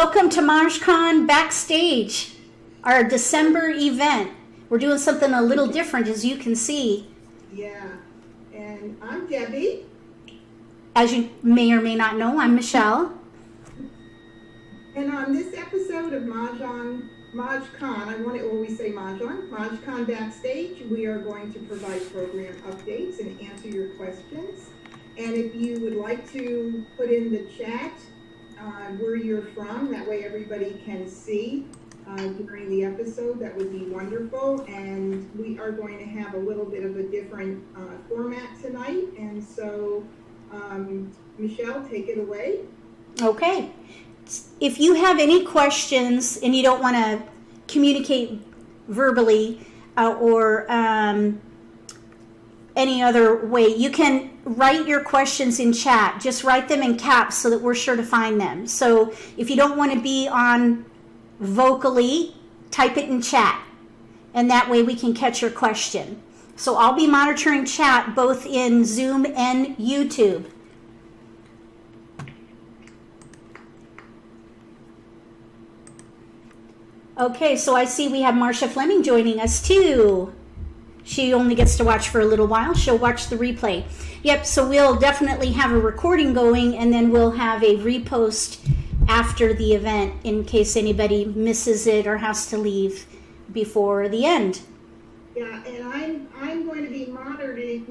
Welcome to MahjCon Backstage, our December event. We're doing something a little different, as you can see. Yeah, and I'm Debbie. As you may or may not know, I'm Michelle. And on this episode of MahjCon, I want to always say MahjCon Backstage, we are going to provide program updates and answer your questions. And if you would like to put in the chat where you're from, that way everybody can see during the episode, that would be wonderful. And we are going to have a little bit of a different format tonight. And so, Michelle, take it away. Okay. If you have any questions and you don't want to communicate verbally or any other way, you can write your questions in chat. Just write them in caps so that we're sure to find them. So if you don't want to be on vocally, type it in chat, and that way we can catch your question. So I'll be monitoring chat both in Zoom and YouTube. Okay, so I see we have Marcia Fleming joining us too. She only gets to watch for a little while. She'll watch the replay. Yep, so we'll definitely have a recording going, and then we'll have a repost after the event in case anybody misses it or has to leave before the end. Yeah, and I'm going to be monitoring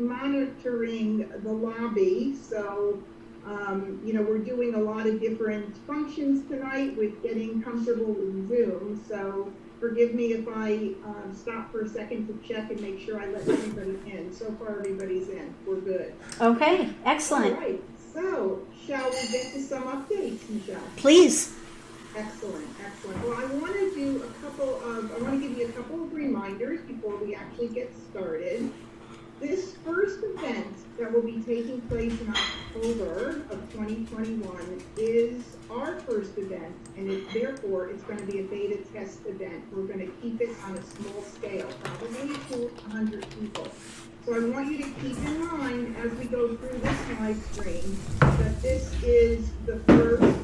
the lobby. So, we're doing a lot of different functions tonight with getting comfortable with Zoom. So forgive me if I stop for a second to check and make sure I let everybody in. So far, everybody's in. We're good. Okay, excellent. All right. So, shall we get to some updates, Michelle? Please. Excellent. Well, I want to give you a couple of reminders before we actually get started. This first event that will be taking place in October of 2021 is our first event, and therefore it's going to be a beta test event. We're going to keep it on a small scale, probably 200 people. So I want you to keep in mind as we go through this live stream that this is the first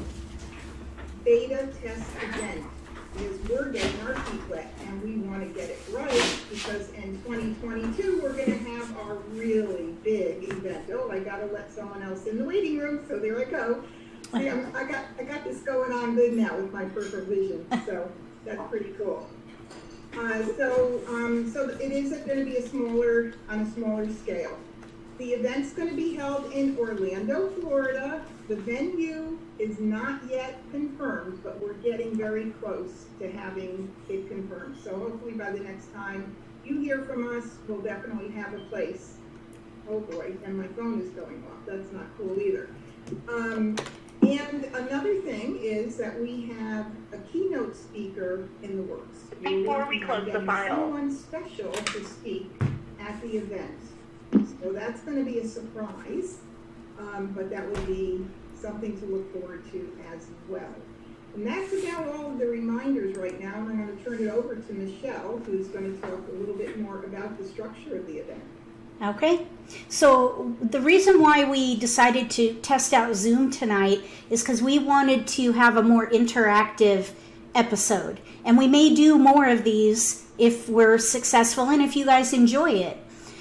beta test event, because we're getting our feet wet and we want to get it right, because in 2022 we're going to have our really big event. Oh, I got to let someone else in the waiting room, so there I go. See, I got this going on good now with my peripheral vision, so that's pretty cool. So it is going to be on a smaller scale. The event's going to be held in Orlando, Florida. The venue is not yet confirmed, but we're getting very close to having it confirmed. So hopefully by the next time you hear from us, we'll definitely have a place. Oh boy, and my phone is going off. That's not cool either. And another thing is that we have a keynote speaker in the works. Before we close the file, someone special to speak at the event. So that's going to be a surprise, but that will be something to look forward to as well. And that's about all of the reminders right now, and I'm going to turn it over to Michelle, who's going to talk a little bit more about the structure of the event. Okay, so the reason why we decided to test out Zoom tonight is because we wanted to have a more interactive episode. And we may do more of these if we're successful and if you guys enjoy it.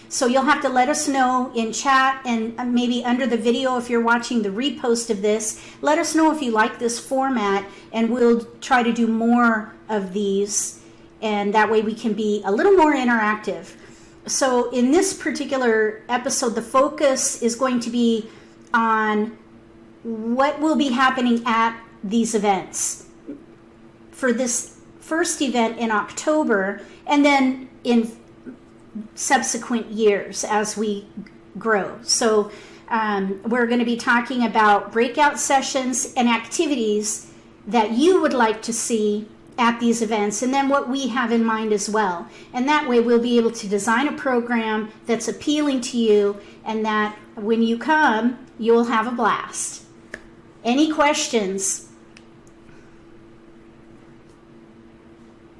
So you'll have to let us know in chat and maybe under the video if you're watching the repost of this. Let us know if you like this format, and we'll try to do more of these, and that way we can be a little more interactive. So in this particular episode, the focus is going to be on what will be happening at these events. For this first event in October, and then in subsequent years as we grow. So we're going to be talking about breakout sessions and activities that you would like to see at these events, and then what we have in mind as well. And that way we'll be able to design a program that's appealing to you, and that when you come, you'll have a blast. Any questions?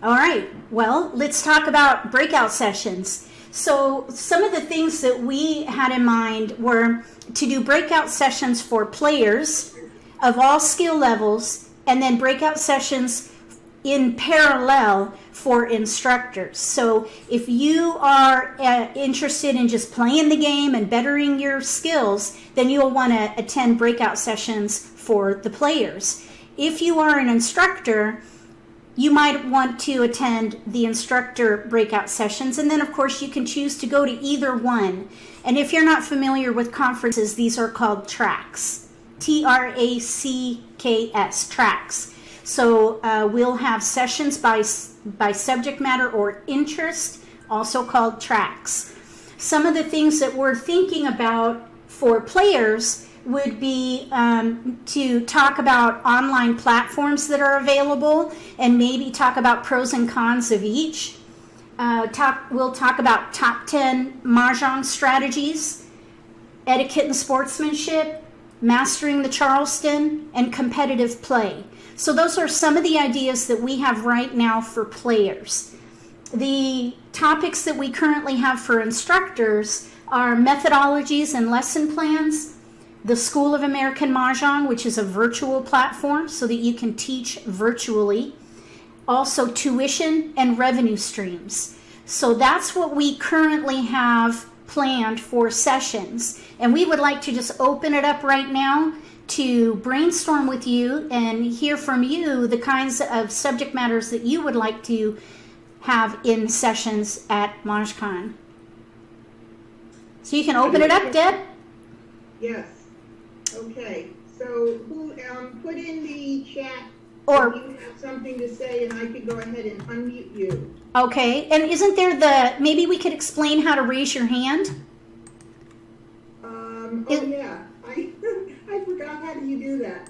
All right, well, let's talk about breakout sessions. So some of the things that we had in mind were to do breakout sessions for players of all skill levels and then breakout sessions in parallel for instructors. So if you are interested in just playing the game and bettering your skills, then you'll want to attend breakout sessions for the players. If you are an instructor, you might want to attend the instructor breakout sessions, and then of course you can choose to go to either one. And if you're not familiar with conferences, these are called tracks. TRACKS, tracks. So we'll have sessions by subject matter or interest, also called tracks. Some of the things that we're thinking about for players would be to talk about online platforms that are available and maybe talk about pros and cons of each. We'll talk about top 10 Mahjong strategies, etiquette and sportsmanship, mastering the Charleston, and competitive play. So those are some of the ideas that we have right now for players. The topics that we currently have for instructors are methodologies and lesson plans, the School of American Mahjong, which is a virtual platform so that you can teach virtually, also tuition and revenue streams. So that's what we currently have planned for sessions. And we would like to just open it up right now to brainstorm with you and hear from you the kinds of subject matters that you would like to have in sessions at MahjCon. So you can open it up, Deb. Yes. Okay. So who put in the chat Or if you have something to say, and I could go ahead and unmute you. okay, and isn't there maybe we could explain how to raise your hand? Yeah. I forgot how do you do that.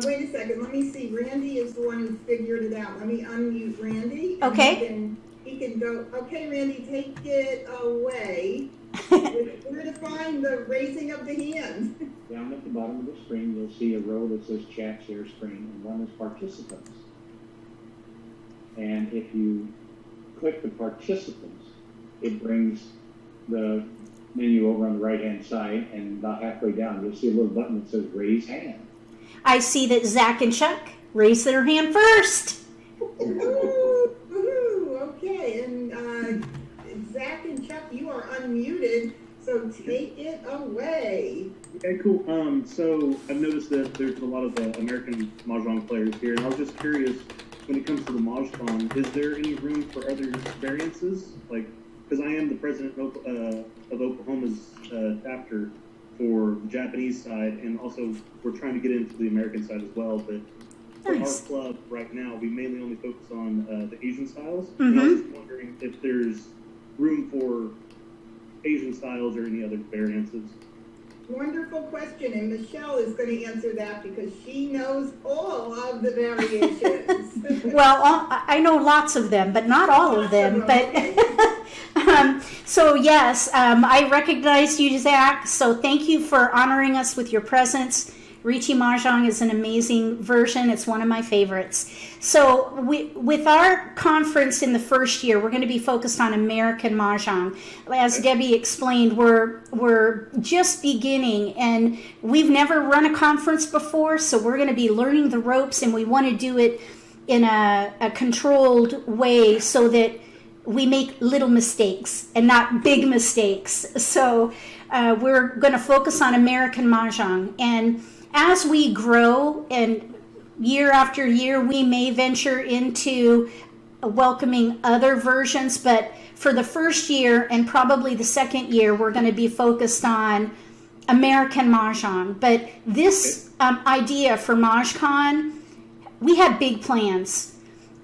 Wait a second. Let me see. Randy is the one who figured it out. Let me unmute Randy. Okay. He can go. Okay, Randy, take it away. Where to find the raising of the hand? Down at the bottom of the screen, you'll see a row that says chat share screen, and one is participants. And if you click the participants, it brings the menu over on the right-hand side, and about halfway down, you'll see a little button that says raise hand. I see that Zach and Chuck raised their hand first. Okay, and Zach and Chuck, you are unmuted, so take it away. Okay, cool. So I've noticed that there's a lot of American Mahjong players here, and I was just curious, when it comes to the MahjCon, is there any room for other variances? Like, because I am the president of Oklahoma's chapter for the Japanese side, and also we're trying to get into the American side as well, but for Nice. our club right now, we mainly only focus on the Asian styles. Mm-hmm. And I was just wondering if there's room for Asian styles or any other variances. Wonderful question, and Michelle is going to answer that because she knows all of the variations. Well, I know lots of them, but not all of them. But so yes, I recognized you, Zach. So thank you for honoring us with your presence. Ricci Mahjong is an amazing version. It's one of my favorites. So with our conference in the first year, we're going to be focused on American Mahjong. As Debbie explained, we're just beginning, and we've never run a conference before, so we're going to be learning the ropes, and we want to do it in a controlled way so that we make little mistakes and not big mistakes. So we're going to focus on American Mahjong, and as we grow and year after year, we may venture into welcoming other versions, but for the first year and probably the second year, we're going to be focused on American Mahjong. But this idea for MahjCon, we have big plans.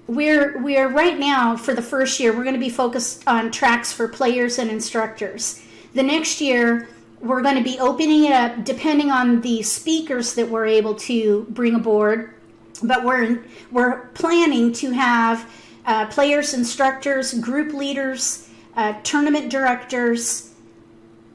We're right now, for the first year, we're going to be focused on tracks for players and instructors. The next year, we're going to be opening it up depending on the speakers that we're able to bring aboard. But we're planning to have players, instructors, group leaders, tournament directors,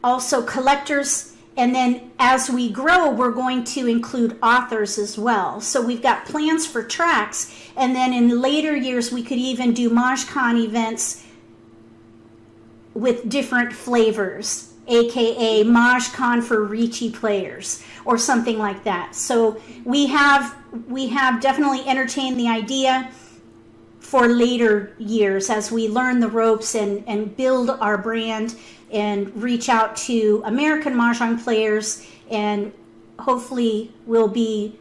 also collectors, and then as we grow, we're going to include authors as well. So we've got plans for tracks, and then in later years, we could even do MahjCon events with different flavors. aka MahjCon for Reachy players, or something like that. So we have definitely entertained the idea for later years as we learn the ropes and build our brand and reach out to American Mahjong players, and hopefully we'll be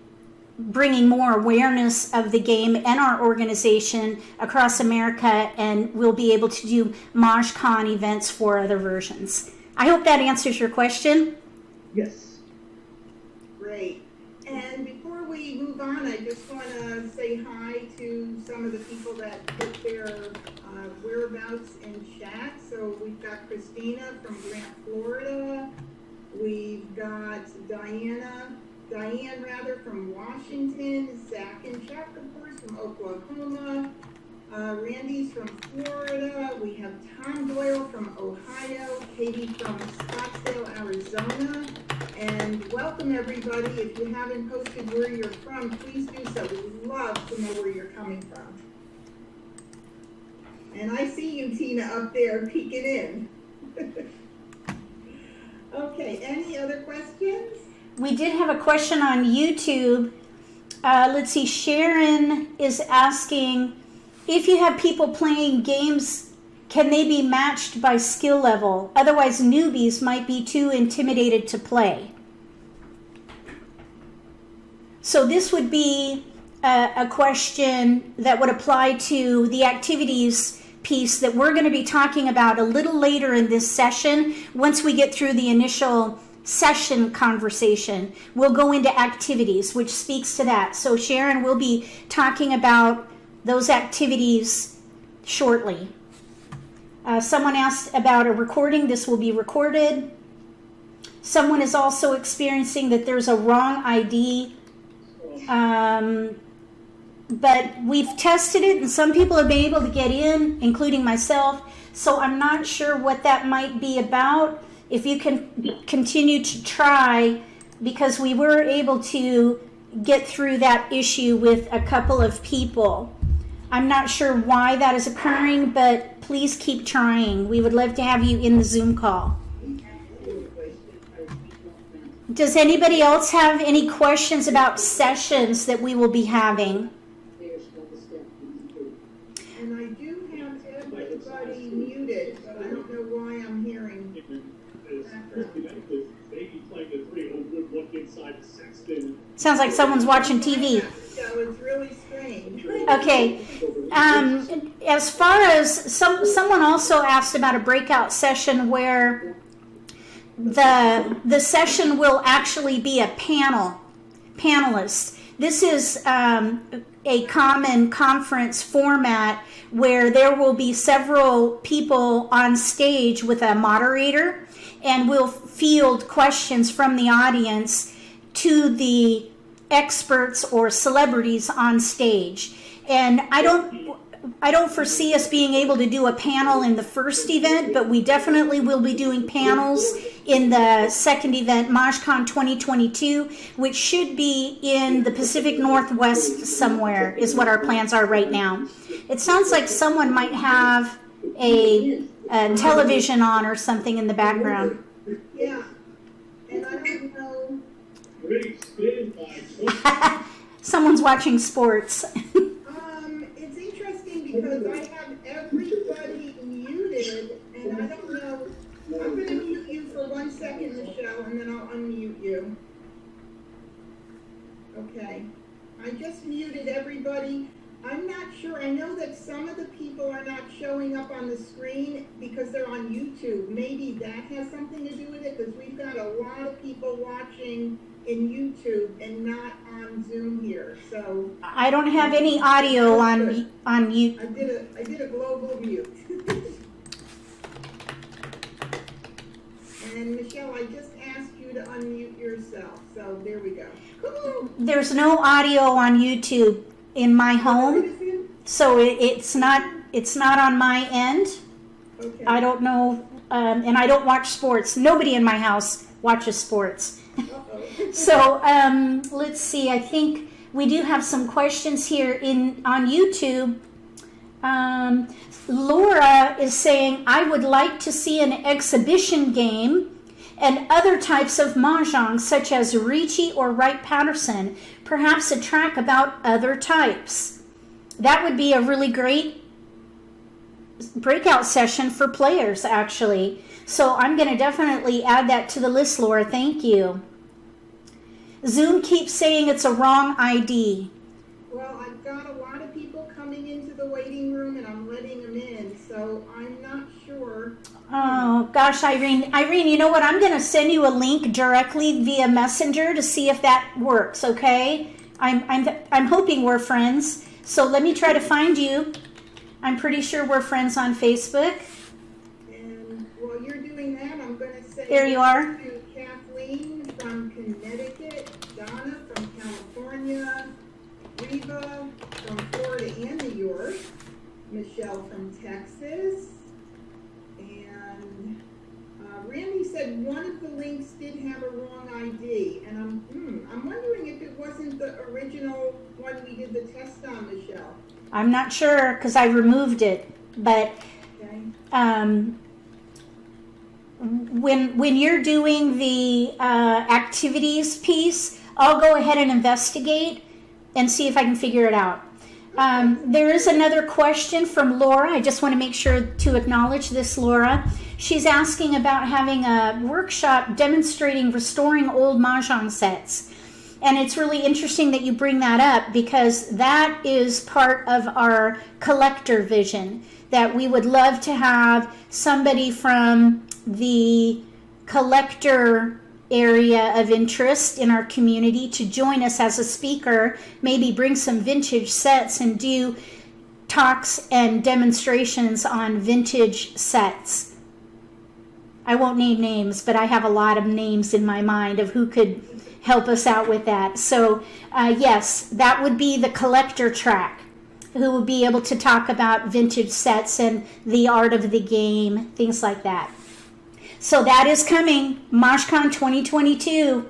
bringing more awareness of the game and our organization across America, and we'll be able to do MahjCon events for other versions. I hope that answers your question. Yes. Great. And before we move on, I just want to say hi to some of the people that put their whereabouts in chat. So we've got Christina from Grant, Florida. We've got Diane from Washington. Zach and Chuck, of course, from Oklahoma. Randy's from Florida. We have Tom Doyle from Ohio. Katie from Scottsdale, Arizona. And welcome, everybody. If you haven't posted where you're from, please do so. We'd love to know where you're coming from. And I see you, Tina, up there peeking in. Okay, any other questions? We did have a question on YouTube. Let's see, Sharon is asking, if you have people playing games, can they be matched by skill level? Otherwise, newbies might be too intimidated to play. So this would be a question that would apply to the activities piece that we're going to be talking about a little later in this session. Once we get through the initial session conversation, we'll go into activities, which speaks to that. So Sharon will be talking about those activities shortly. Someone asked about a recording. This will be recorded. Someone is also experiencing that there's a wrong ID, but we've tested it and some people have been able to get in, including myself. So I'm not sure what that might be about. If you can continue to try, because we were able to get through that issue with a couple of people. I'm not sure why that is occurring, but please keep trying. We would love to have you in the Zoom call. Does anybody else have any questions about sessions that we will be having? And I do have everybody muted, but I don't know why I'm hearing. Sounds like someone's watching TV. So it's really strange. Okay. As far as someone also asked about a breakout session where the session will actually be a panelist. This is a common conference format where there will be several people on stage with a moderator, and we'll field questions from the audience to the experts or celebrities on stage. And I don't foresee us being able to do a panel in the first event, but we definitely will be doing panels in the second event, MahjCon 2022, which should be in the Pacific Northwest somewhere, is what our plans are right now. It sounds like someone might have a television on or something in the background. Yeah, and I don't know. Someone's watching sports. It's interesting because I have everybody muted, and I don't know. I'm going to mute you for 1 second, Michelle, and then I'll unmute you. Okay. I just muted everybody. I'm not sure. I know that some of the people are not showing up on the screen because they're on YouTube. Maybe that has something to do with it, because we've got a lot of people watching in YouTube and not on Zoom here. So I don't have any audio on you. I did a global mute. And Michelle, I just asked you to unmute yourself. So there we go. Woo-hoo! There's no audio on YouTube in my home, so it's not on my end. Okay. I don't know, and I don't watch sports. Nobody in my house watches sports. Uh-oh. So let's see. I think we do have some questions here on YouTube. Laura is saying, I would like to see an exhibition game and other types of mahjong, such as Ricci or Wright-Patterson, perhaps a track about other types. That would be a really great breakout session for players, actually. So I'm going to definitely add that to the list, Laura. Thank you. Zoom keeps saying it's a wrong ID. Well, I've got a lot of people coming into the waiting room and I'm letting them in, so I'm not sure. Oh, gosh, Irene. Irene, you know what? I'm going to send you a link directly via Messenger to see if that works, okay? I'm hoping we're friends. So let me try to find you. I'm pretty sure we're friends on Facebook. And while you're doing that, I'm going to say There you are. to Kathleen from Connecticut, Donna from California, Reva from Florida and New York, Michelle from Texas, and Randy said one of the links did have a wrong ID, and I'm wondering if it wasn't the original one we did the test on, Michelle. I'm not sure because I removed it, but Okay. When you're doing the activities piece, I'll go ahead and investigate and see if I can figure it out. There is another question from Laura. I just want to make sure to acknowledge this, Laura. She's asking about having a workshop demonstrating restoring old mahjong sets. And it's really interesting that you bring that up because that is part of our collector vision, that we would love to have somebody from the collector area of interest in our community to join us as a speaker, maybe bring some vintage sets and do talks and demonstrations on vintage sets. I won't name names, but I have a lot of names in my mind of who could help us out with that. So yes, that would be the collector track, who will be able to talk about vintage sets and the art of the game, things like that. So that is coming, MahjCon 2022.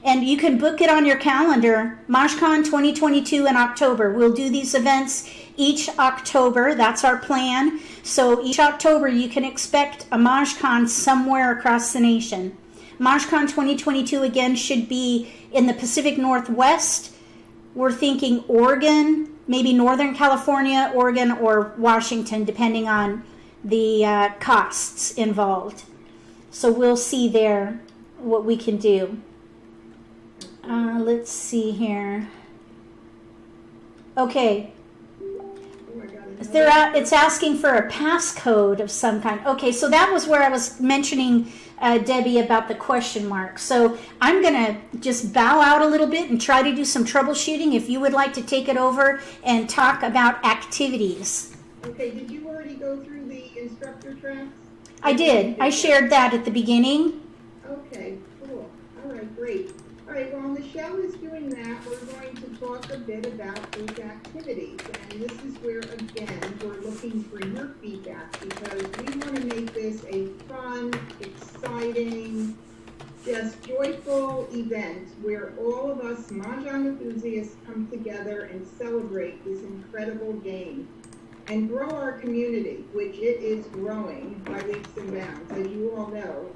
And you can book it on your calendar, MahjCon 2022 in October. We'll do these events each October. That's our plan. So each October you can expect a MahjCon somewhere across the nation. MahjCon 2022 again should be in the Pacific Northwest. We're thinking Oregon, maybe Northern California, Oregon, or Washington, depending on the costs involved. So we'll see there what we can do. Let's see here. Okay. It's asking for a passcode of some kind. Okay, so that was where I was mentioning, Debbie, about the question mark. So I'm going to just bow out a little bit and try to do some troubleshooting if you would like to take it over and talk about activities. Okay, did you already go through the instructor tracks? I did. I shared that at the beginning. Okay, cool. All right, great. All right, while Michelle is doing that, we're going to talk a bit about group activities. And this is where, again, we're looking for your feedback because we want to make this a fun, exciting, just joyful event where all of us mahjong enthusiasts come together and celebrate this incredible game and grow our community, which it is growing by leaps and bounds, as you all know.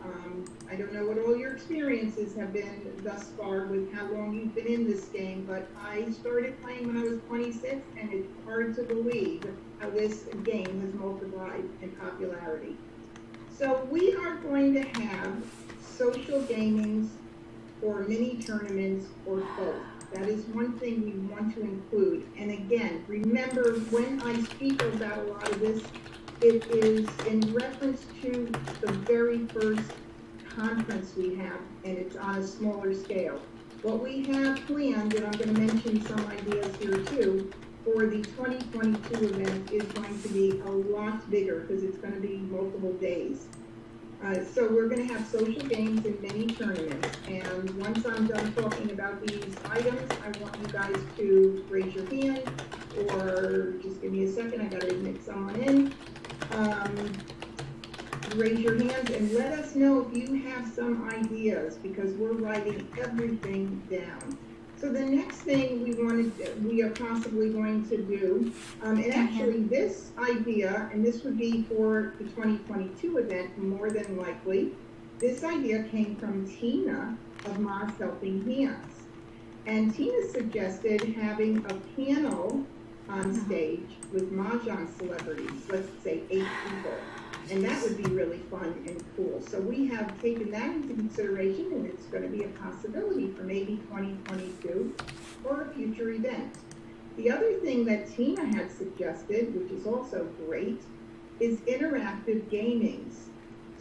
I don't know what all your experiences have been thus far with how long you've been in this game, but I started playing when I was 26, and it's hard to believe how this game has multiplied in popularity. So we are going to have social gamings or mini tournaments or both. That is one thing we want to include. And again, remember when I speak about a lot of this, it is in reference to the very first conference we have, and it's on a smaller scale. What we have planned, and I'm going to mention some ideas here too, for the 2022 event is going to be a lot bigger because it's going to be multiple days. So we're going to have social games and mini tournaments. And once I'm done talking about these items, I want you guys to raise your hand or just give me a second. I got to admit someone in. Raise your hands and let us know if you have some ideas because we're writing everything down. So the next thing we are possibly going to do, and actually this idea, and this would be for the 2022 event more than likely, this idea came from Tina of Mah's Helping Hands. And Tina suggested having a panel on stage with Mahjong celebrities, let's say 8 people. And that would be really fun and cool. So we have taken that into consideration, and it's going to be a possibility for maybe 2022 or a future event. The other thing that Tina had suggested, which is also great, is interactive gamings.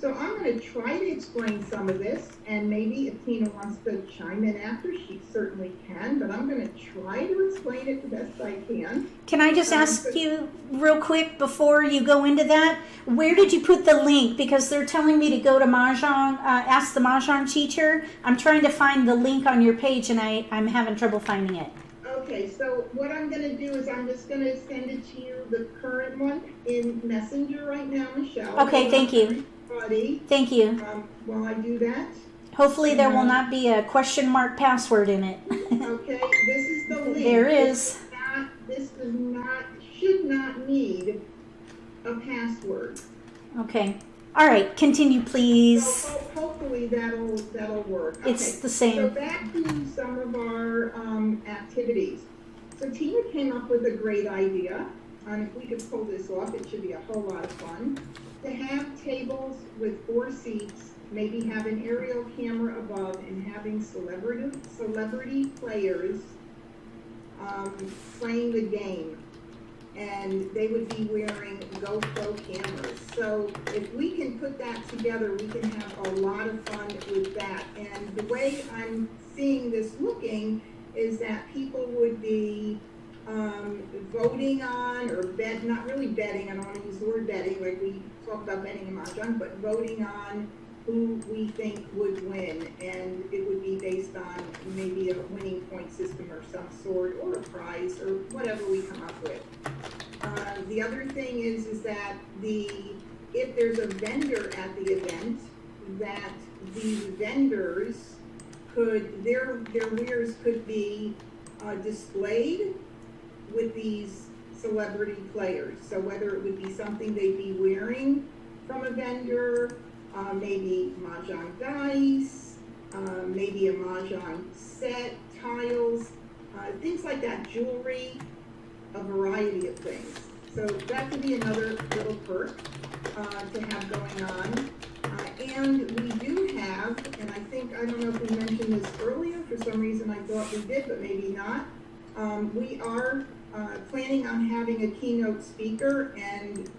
So I'm going to try to explain some of this, and maybe if Tina wants to chime in after, she certainly can, but I'm going to try to explain it the best I can. Can I just ask you real quick before you go into that, where did you put the link? Because they're telling me to go to Mahjong, ask the Mahjong teacher. I'm trying to find the link on your page, and I'm having trouble finding it. Okay, so what I'm going to do is I'm just going to send it to you, the current one, in Messenger right now, Michelle. Okay, thank you. Buddy. Thank you. While I do that. Hopefully there will not be a question mark password in it. Okay, this is the link. There is. This should not need a password. Okay. All right, continue, please. So hopefully that'll work. Okay, It's the same. So back to some of our activities. So Tina came up with a great idea, and if we could pull this off, it should be a whole lot of fun. To have tables with 4 seats, maybe have an aerial camera above, and having celebrity players playing the game. And they would be wearing GoPro cameras. So if we can put that together, we can have a lot of fun with that. And the way I'm seeing this looking is that people would be voting on, or not really betting, I don't want to use the word betting, like we talk about betting in Mahjong, but voting on who we think would win. And it would be based on maybe a winning point system or some sort, or a prize, or whatever we come up with. The other thing is that if there's a vendor at the event, that these vendors their wares could be displayed with these celebrity players. So whether it would be something they'd be wearing from a vendor, maybe Mahjong dice, maybe a Mahjong set, tiles, things like that, jewelry, a variety of things. So that could be another little perk to have going on. And we do have, and I don't know if we mentioned this earlier, for some reason I thought we did, but maybe not. We are planning on having a keynote speaker, and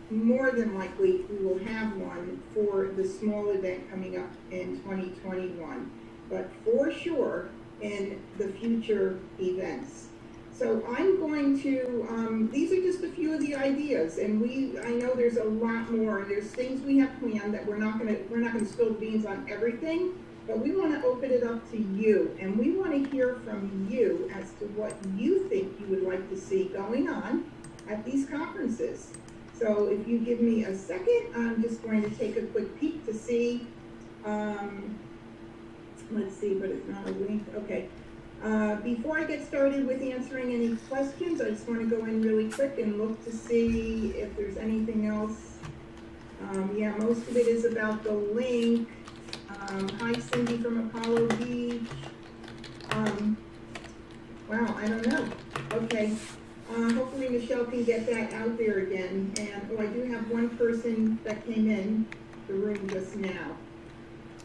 more than likely we will have one for the small event coming up in 2021, but for sure in the future events. So I'm going to, these are just a few of the ideas, and I know there's a lot more. There's things we have planned that we're not gonna spill the beans on everything, but we want to open it up to you, and we want to hear from you as to what you think you would like to see going on at these conferences. So if you give me a second, I'm just going to take a quick peek to see, let's see, but it's not a link, okay. Before I get started with answering any questions, I just want to go in really quick and look to see if there's anything else. Yeah, most of it is about the link. Hi, Cindy from Apollo Beach. Wow, I don't know. Okay. Hopefully Michelle can get that out there again. And, I do have one person that came in the room just now.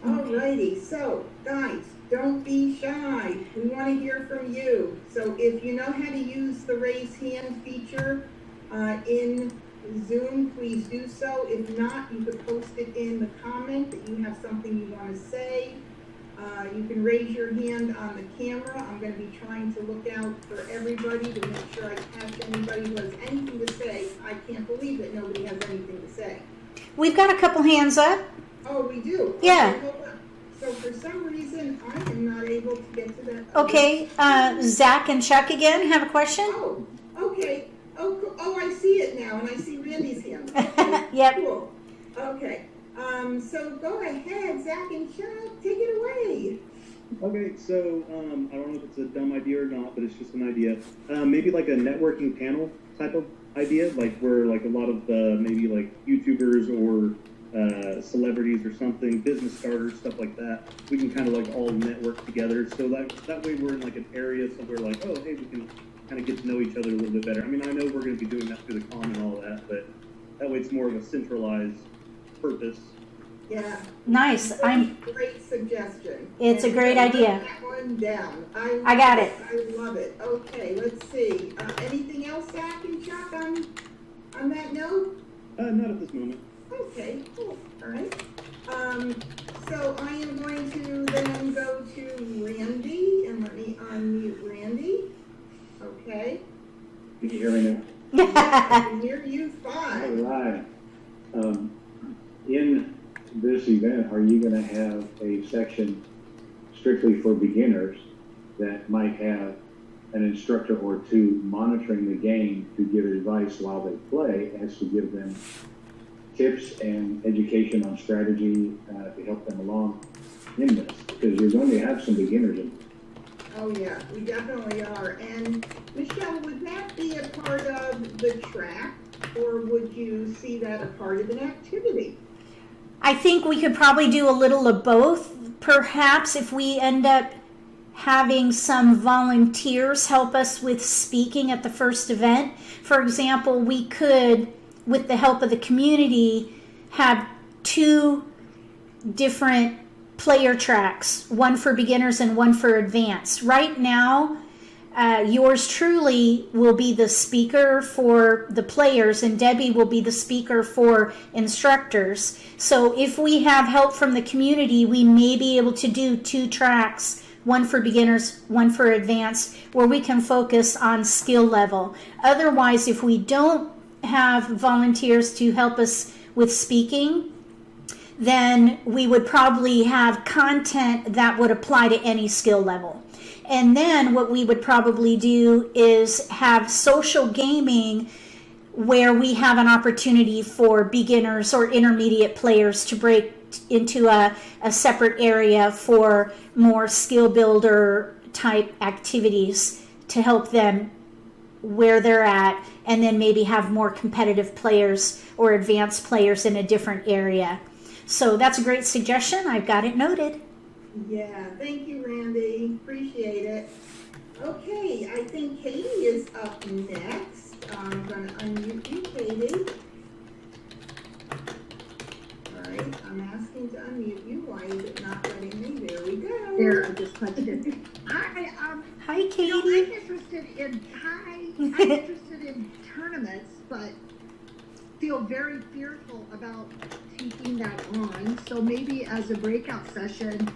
Alrighty, so guys, don't be shy. We want to hear from you. So if you know how to use the raise hand feature in Zoom, please do so. If not, you could post it in the comment that you have something you want to say. You can raise your hand on the camera. I'm going to be trying to look out for everybody to make sure I catch anybody who has anything to say. I can't believe that nobody has anything to say. We've got a couple hands up. Oh, we do? Yeah. Okay, hold on. So for some reason, I am not able to get to that. Okay, Zach and Chuck again have a question? Oh, okay. Oh, I see it now, and I see Randy's hand. Okay, Yep. cool. Okay. So go ahead, Zach and Chuck, take it away. Okay, so I don't know if it's a dumb idea or not, but it's just an idea. Maybe like a networking panel type of idea, like where like a lot of maybe like YouTubers or celebrities or something, business starters, stuff like that. We can kind of like all network together. So that way we're in like an area somewhere like, oh, hey, we can kind of get to know each other a little bit better. I mean, I know we're going to be doing that through the con and all that, but that way it's more of a centralized purpose. Yeah. Nice. Great suggestion. It's a great And idea. write that one down. I got it. I love it. Okay, let's see. Anything else, Zach and Chuck, on that note? Not at this moment. Okay, cool. All right. So I am going to then go to Randy, and let me unmute Randy. Okay. Can you hear me now? I can hear you All fine. right. In this event, are you going to have a section strictly for beginners that might have an instructor or two monitoring the game to give advice while they play, as to give them tips and education on strategy to help them along in this? Because you're going to have some beginners in. Oh yeah, we definitely are. And Michelle, would that be a part of the track, or would you see that a part of an activity? I think we could probably do a little of both. Perhaps if we end up having some volunteers help us with speaking at the first event. For example, we could, with the help of the community, have 2 different player tracks, one for beginners and one for advanced. Right now, yours truly will be the speaker for the players, and Debbie will be the speaker for instructors. So if we have help from the community, we may be able to do 2 tracks, one for beginners, one for advanced, where we can focus on skill level. Otherwise, if we don't have volunteers to help us with speaking, then we would probably have content that would apply to any skill level. And then what we would probably do is have social gaming, where we have an opportunity for beginners or intermediate players to break into a separate area for more skill builder type activities to help them where they're at, and then maybe have more competitive players or advanced players in a different area. So that's a great suggestion. I've got it noted. Yeah, thank you, Randy. Appreciate it. Okay, I think Katie is up next. I'm going to unmute you, Katie. All right, I'm asking to unmute you. Why is it not letting me? There we go. There, I just touched it. Hi, Katie. I'm interested in tournaments, but feel very fearful about taking that on. So maybe as a breakout session,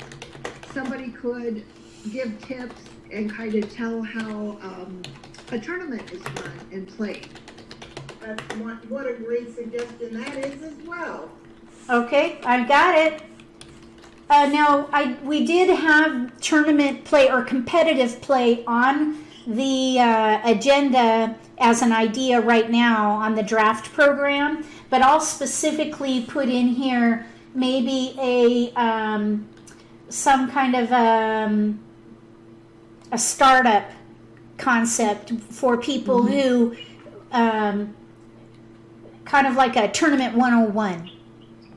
somebody could give tips and kind of tell how a tournament is run and played. That's what a great suggestion that is as well. Okay, I got it. Now, we did have tournament play or competitive play on the agenda as an idea right now on the draft program, but I'll specifically put in here maybe some kind of a startup concept for people who kind of like a tournament 101.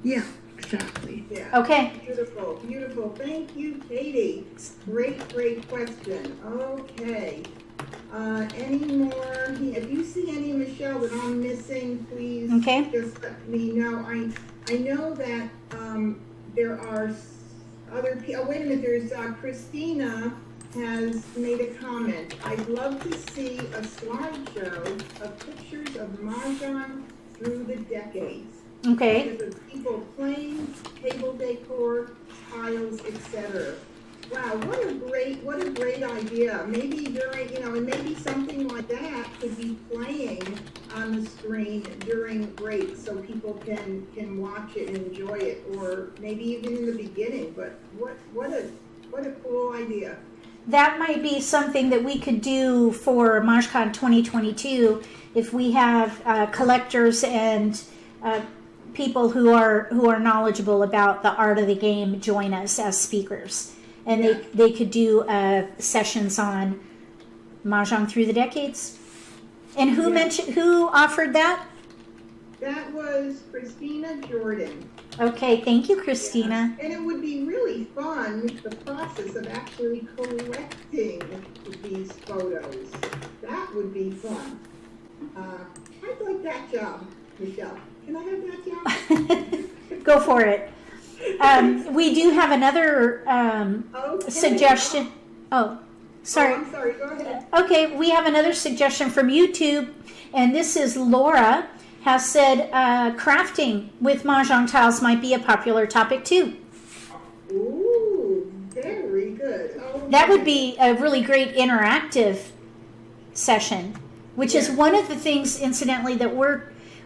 Yeah, exactly. Yeah. Okay. Beautiful, beautiful. Thank you, Katie. Great question. Okay. Any more? If you see any, Michelle, that I'm missing, please Okay. just let me know. I know that there are other people. Oh, wait a minute. There's Christina has made a comment. I'd love to see a slideshow of pictures of Mahjong through the decades. Okay. Pictures of people playing, table decor, tiles, etc. Wow, what a great idea. Maybe during, and maybe something like that could be playing on the screen during breaks so people can watch it and enjoy it, or maybe even in the beginning. But what a cool idea. That might be something that we could do for MahjCon 2022 if we have collectors and people who are knowledgeable about the art of the game join us as speakers, and they could do sessions on Mahjong through the decades. And who offered that? That was Christina Jordan. Okay, thank you, Christina. And it would be really fun, the process of actually collecting these photos. That would be fun. I'd like that job, Michelle. Can I have that job? Go for it. We do have another Okay. suggestion. Oh, sorry. I'm sorry, go ahead. Okay, we have another suggestion from YouTube, and this is Laura has said crafting with mahjong tiles might be a popular topic too. Ooh, very good. Oh, That would be a really great interactive session, which is one of the things, incidentally, that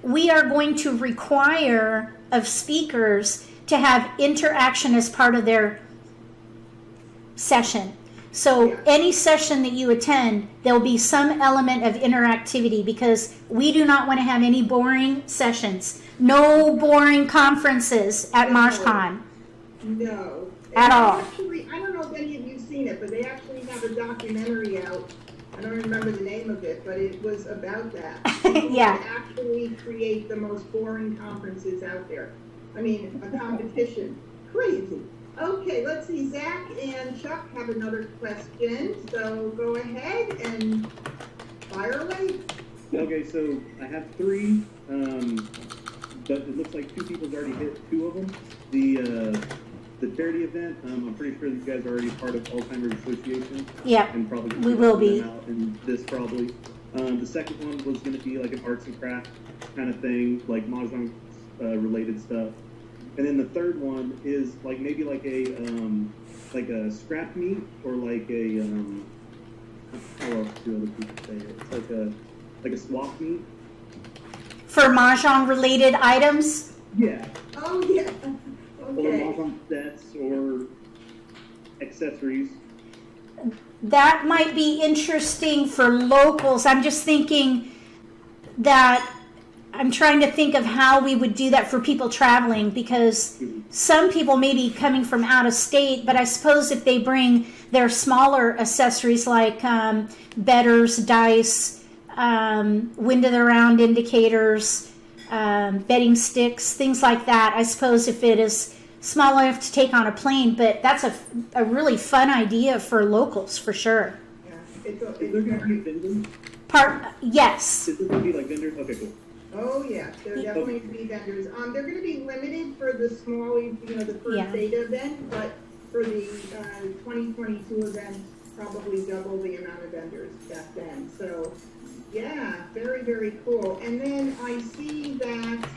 we are going to require of speakers to have interaction as part of their session. So any session that you attend, there'll be some element of interactivity because we do not want to have any boring sessions. No boring conferences at MahjCon. No. At all. Actually, I don't know if any of you've seen it, but they actually have a documentary out. I don't remember the name of it, but it was about that. Yeah. They actually create the most boring conferences out there. I mean, a competition. Crazy. Okay, let's see. Zach and Chuck have another question, so go ahead and fire away. Okay, so I have three, but it looks like two people's already hit two of them. The charity event, I'm pretty sure you guys are already part of Alzheimer's Association. Yeah, And probably we will be. Out in this probably. The second one was going to be like an arts and crafts kind of thing, like mahjong related stuff. And then the third one is like maybe like a scrap meet or like a how else do other people say it? It's like a swap meet. for mahjong related items. Yeah. Oh, yeah. Or Okay. mahjong sets or accessories. That might be interesting for locals. I'm just thinking that I'm trying to think of how we would do that for people traveling because some people may be coming from out of state, but I suppose if they bring their smaller accessories like betters, dice, wind of the round indicators, betting sticks, things like that, I suppose if it is small enough to take on a plane, but that's a really fun idea for locals for sure. Yeah. It's Is there going to be vendors? Yes. Is there going to be like vendors? Okay, cool. Oh, yeah, there are definitely going to be vendors. They're going to be limited for the small, the first beta event, but for the 2022 event, probably double the amount of vendors back then. So, yeah, very, very cool. And then I see that,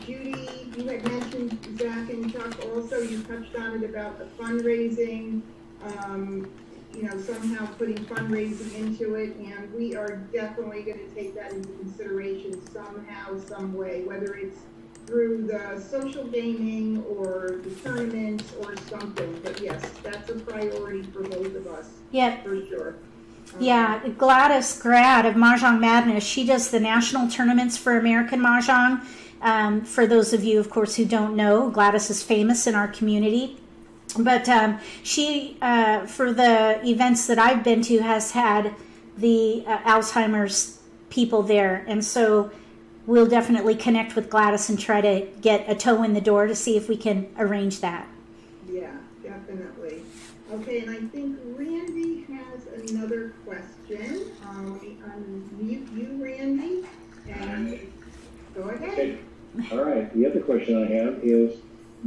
Judy, you had mentioned Zach and Chuck also, you touched on it about the fundraising, somehow putting fundraising into it, and we are definitely going to take that into consideration somehow, some way, whether it's through the social gaming or the tournaments or something. But yes, that's a priority for both of us. Yep. For sure. Yeah, Gladys Grad of Mahjong Madness, she does the national tournaments for American Mahjong. For those of you, of course, who don't know, Gladys is famous in our community. But she, for the events that I've been to, has had the Alzheimer's people there. And so we'll definitely connect with Gladys and try to get a toe in the door to see if we can arrange that. Yeah, definitely. Okay, and I think Randy has another question. Let me unmute you, Randy, and go ahead. Okay. All right. The other question I have is,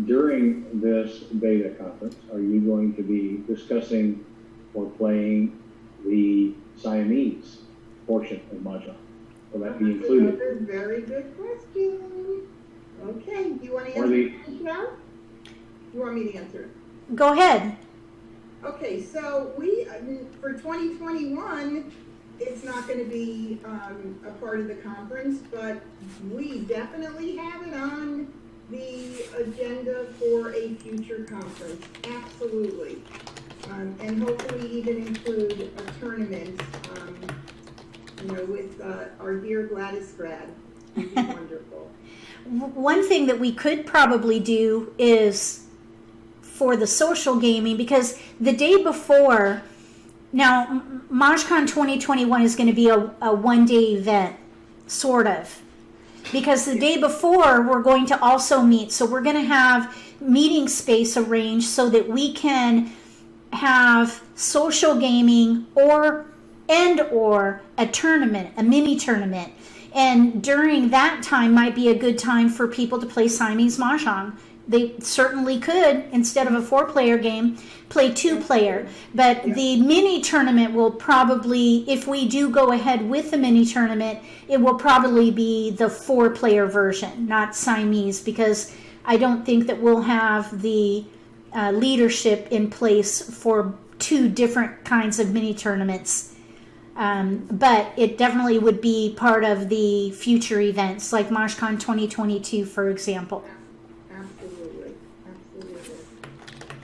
during this beta conference, are you going to be discussing or playing the Siamese portion of Mahjong? Will that be included? Another very good question. Okay, do you want to Or answer the- it now? You want me to answer it? Go ahead. Okay, so for 2021, it's not going to be a part of the conference, but we definitely have it on the agenda for a future conference. Absolutely. And hopefully even include a tournament, with our dear Gladys Grad. Would be wonderful. One thing that we could probably do is for the social gaming, because the day before, now MahjCon 2021 is going to be a one-day event, sort of. because the day before we're going to also meet. So we're going to have meeting space arranged so that we can have social gaming or a tournament, a mini tournament. And during that time might be a good time for people to play Siamese Mahjong. They certainly could, instead of a 4-player game, play 2-player. But the mini tournament will probably, if we do go ahead with the mini tournament, it will probably be the 4-player version, not Siamese, because I don't think that we'll have the leadership in place for 2 different kinds of mini tournaments. But it definitely would be part of the future events, like MahjCon 2022, for example. Absolutely.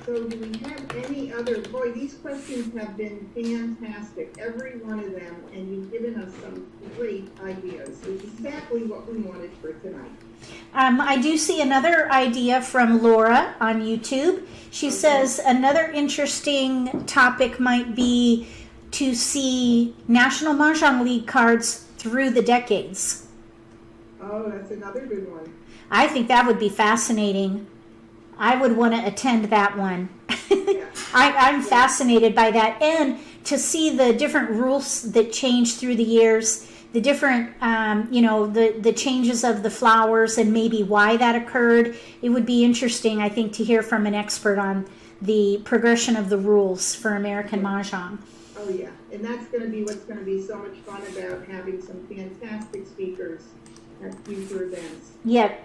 So do we have any other, boy, these questions have been fantastic, every one of them, and you've given us some great ideas. It's exactly what we wanted for tonight. I do see another idea from Laura on YouTube. She says another interesting topic might be to see National Mahjong League cards through the decades. Oh, that's another good one. I think that would be fascinating. I would want to attend that one. I'm fascinated by that. And to see the different rules that change through the years, the different, the changes of the flowers and maybe why that occurred. It would be interesting, I think, to hear from an expert on the progression of the rules for American Mahjong. Oh, yeah. And that's going to be what's going to be so much fun about having some fantastic speakers at future events. Yep.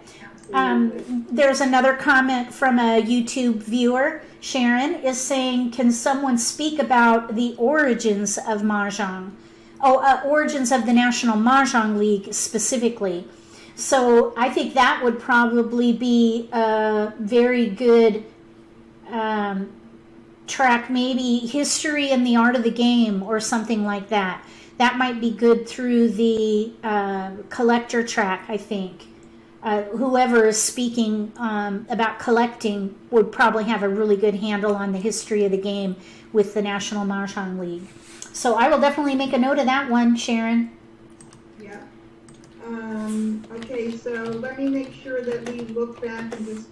There's another comment from a YouTube viewer. Sharon is saying, can someone speak about the origins of Mahjong? Origins of the National Mahjong League specifically. So I think that would probably be a very good track, maybe history and the art of the game or something like that. That might be good through the collector track, I think. Whoever is speaking about collecting would probably have a really good handle on the history of the game with the National Mahjong League. So I will definitely make a note of that one, Sharon. Yeah. Okay, so let me make sure that we look back and just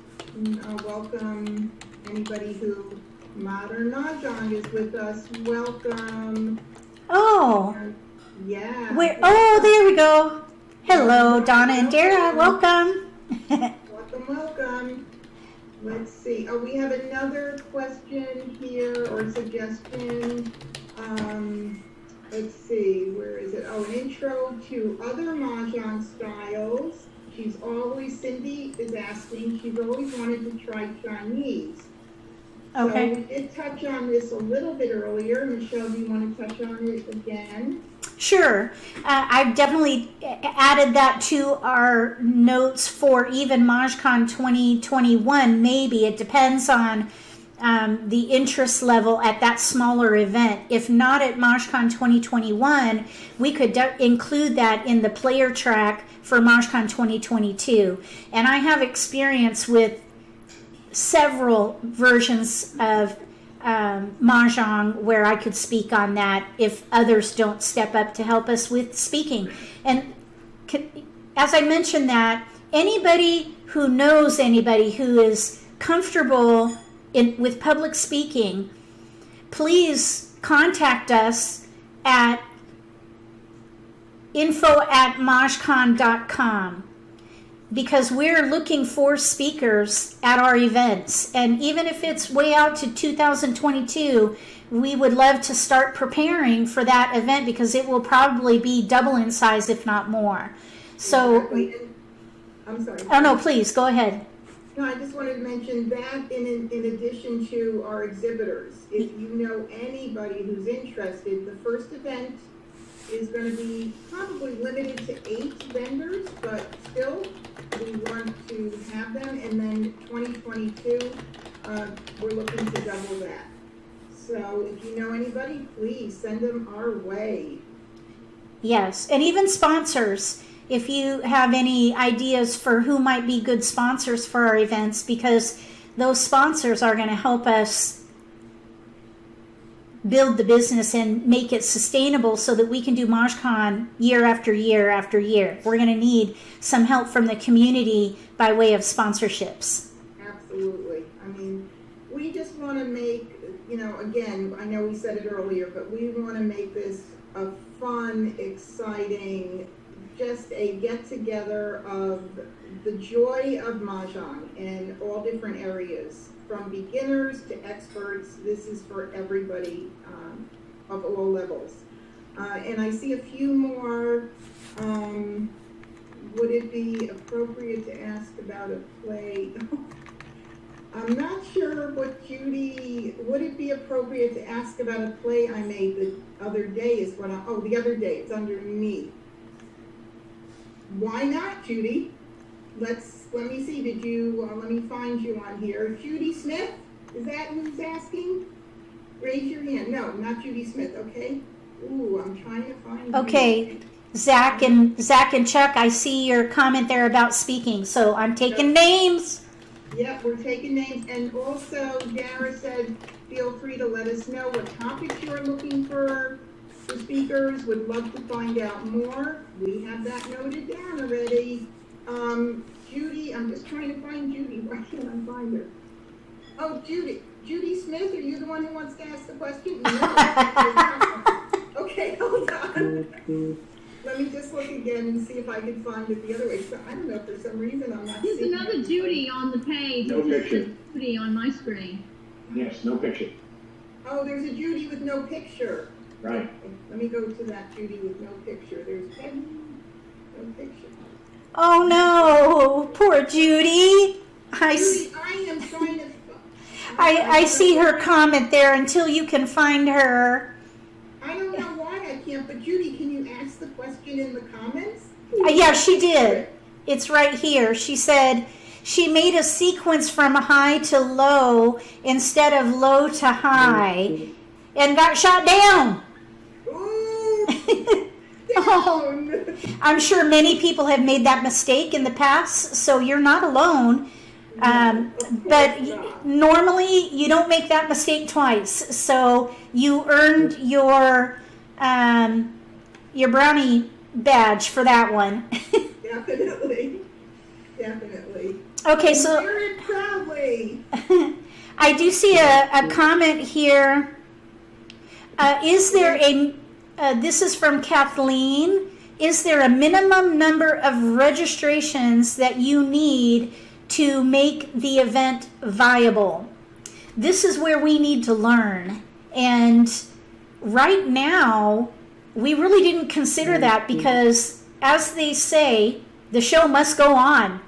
welcome anybody who Modern Mahjong is with us. Welcome. Oh. Yeah. There we go. Hello, Donna and Dara. Welcome. Welcome. Let's see. Oh, we have another question here or suggestion. Let's see. Where is it? Oh, an intro to other Mahjong styles. Cindy is asking, she's always wanted to try Chinese. Okay. So we did touch on this a little bit earlier. Michelle, do you want to touch on it again? Sure. I've definitely added that to our notes for even MahjCon 2021, maybe. It depends on the interest level at that smaller event. If not at MahjCon 2021, we could include that in the player track for MahjCon 2022. And I have experience with several versions of Mahjong where I could speak on that if others don't step up to help us with speaking. And as I mentioned that, anybody who knows anybody who is comfortable with public speaking, please contact us at info@mahjcon.com, because we're looking for speakers at our events. And even if it's way out to 2022, we would love to start preparing for that event, because it will probably be double in size, if not more. So, Exactly. I'm sorry. oh no, please go ahead. No, I just wanted to mention that in addition to our exhibitors. If you know anybody who's interested, the first event is going to be probably limited to 8 vendors, but still we want to have them. And then 2022, we're looking to double that. So if you know anybody, please send them our way. Yes, and even sponsors. If you have any ideas for who might be good sponsors for our events, because those sponsors are going to help us build the business and make it sustainable so that we can do MahjCon year after year after year. We're going to need some help from the community by way of sponsorships. Absolutely. I mean, we just want to make, again, I know we said it earlier, but we want to make this a fun, exciting, just a get-together of the joy of Mahjong in all different areas. From beginners to experts, this is for everybody of all levels. And I see a few more. Would it be appropriate to ask about a play? I'm not sure what Judy, would it be appropriate to ask about a play I made the other day is what the other day, it's underneath. Why not, Judy? Let me see, let me find you on here. Judy Smith, is that who's asking? Raise your hand. No, not Judy Smith, okay? Ooh, I'm trying to find Okay, Zach and Chuck, I see your comment there about speaking, so I'm taking names. Yep, we're taking names. And also, Dara said, feel free to let us know what topics you're looking for speakers. Would love to find out more. We have that noted down already. Judy, I'm just trying to find Judy. Why can't I find her? Oh, Judy Smith, are you the one who wants to ask the question? No. Okay, hold on. Let me just look again and see if I can find it the other way. So I don't know, for some reason I'm not There's seeing another it. Judy on the page. No It says picture. Judy on my screen. Yes, no picture. Oh, there's a Judy with no picture. Right. Let me go to that Judy with no picture. There's Peggy, no picture. Oh no, poor Judy. Judy, I am trying to. I see her comment there until you can find her. I don't know why I can't, but Judy, can you ask the question in the comments? Yeah, she did. It's right here. She said she made a sequence from high to low instead of low to high and got shot down. Ooh, Oh. down. I'm sure many people have made that mistake in the past, so you're not alone. But normally you don't make that mistake twice. So you earned your brownie badge for that one. Definitely. Okay, so Wear it proudly. I do see a comment here. Is there this is from Kathleen. Is there a minimum number of registrations that you need to make the event viable? This is where we need to learn. And right now, we really didn't consider that because, as they say, the show must go on.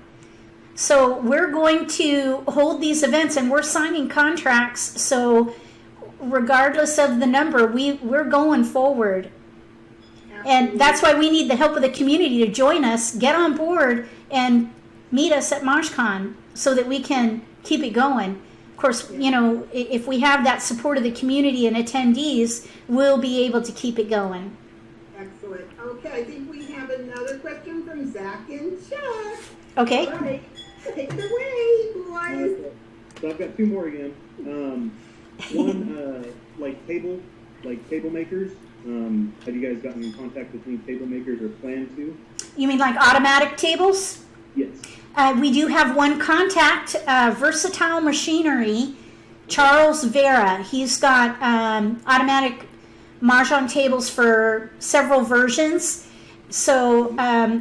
So we're going to hold these events and we're signing contracts. So regardless of the number, we're going forward. And that's why we need the help of the community to join us, get on board, and meet us at MahjCon so that we can keep it going. Of course, if we have that support of the community and attendees, we'll be able to keep it going. Excellent. Okay, I think we have another question from Zach and Chuck. Okay. All right, take it away, boys. So I've got two more again. One, table makers. Have you guys gotten in contact with any table makers or plan to? You mean like automatic tables? Yes. We do have one contact, Versatile Machinery, Charles Vera. He's got automatic Mahjong tables for several versions. So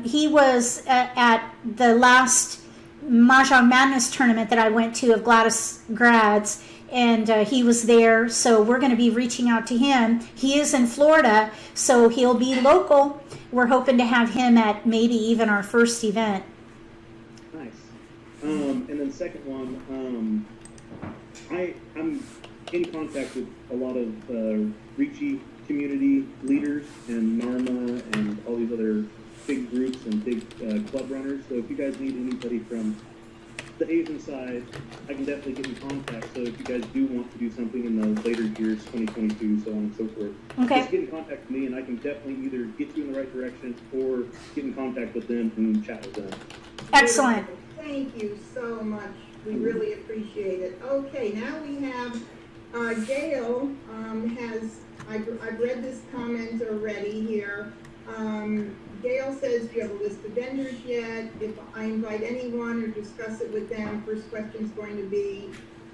he was at the last Mahjong Madness tournament that I went to of Gladys Grads, and he was there. So we're going to be reaching out to him. He is in Florida, so he'll be local. We're hoping to have him at maybe even our first event. Nice. And then second one, I'm in contact with a lot of Ricci community leaders and NARMA and all these other big groups and big club runners. So if you guys need anybody from the Asian side, I can definitely get in contact. So if you guys do want to do something in the later years, 2022, so on and so forth, Okay. just get in contact with me and I can definitely either get you in the right direction or get in contact with them and chat with them. Excellent. Thank you so much. We really appreciate it. Okay, now we have Gail I've read this comment already here. Gail says, do you have a list of vendors yet? If I invite anyone or discuss it with them, first question's going to be,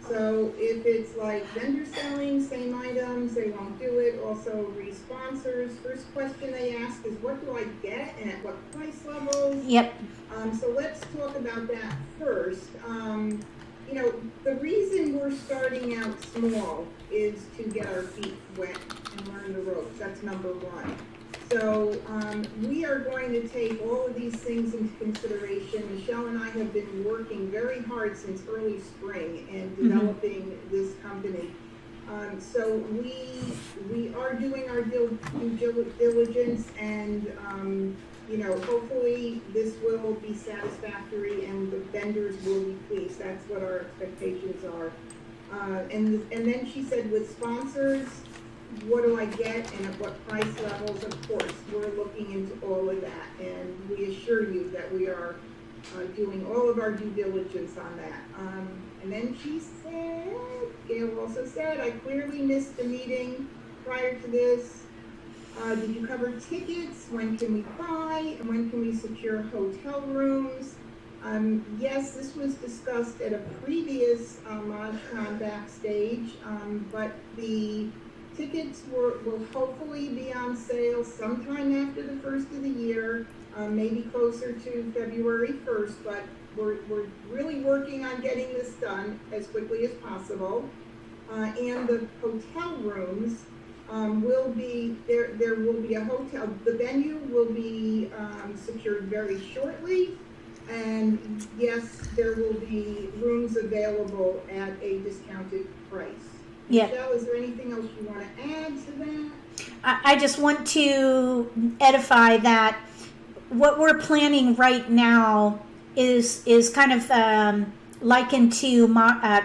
so if it's like vendor selling, same items, they won't do it. Also re-sponsors, first question they ask is, what do I get and at what price levels? Yep. So let's talk about that first. You know, the reason we're starting out small is to get our feet wet and learn the ropes. That's number one. So we are going to take all of these things into consideration. Michelle and I have been working very hard since early spring and developing this company. So we are doing our due diligence, and you know, hopefully this will be satisfactory and the vendors will be pleased. That's what our expectations are. And then she said, with sponsors, what do I get and at what price levels? Of course, we're looking into all of that, and we assure you that we are doing all of our due diligence on that. And then she said, Gail also said, I clearly missed the meeting prior to this. Did you cover tickets? When can we buy? And when can we secure hotel rooms? Yes, this was discussed at a previous MahjCon Backstage, but the tickets will hopefully be on sale sometime after the first of the year, maybe closer to February 1st, but we're really working on getting this done as quickly as possible. And the hotel rooms will be, there will be a hotel, the venue will be secured very shortly. And yes, there will be rooms available at a discounted price. Yeah. Michelle, is there anything else you want to add to that? I just want to edify that what we're planning right now is kind of likened to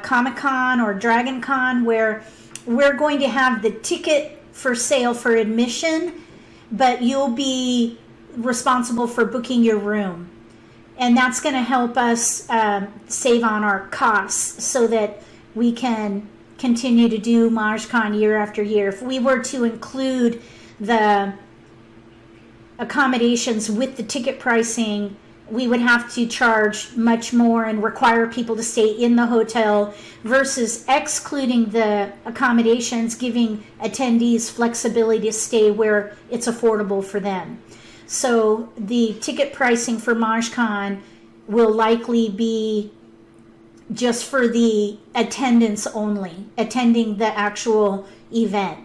Comic-Con or Dragon Con, where we're going to have the ticket for sale for admission, but you'll be responsible for booking your room. And that's going to help us save on our costs so that we can continue to do MahjCon year after year. If we were to include the accommodations with the ticket pricing, we would have to charge much more and require people to stay in the hotel, versus excluding the accommodations, giving attendees flexibility to stay where it's affordable for them. So the ticket pricing for MahjCon will likely be just for the attendance only, attending the actual event.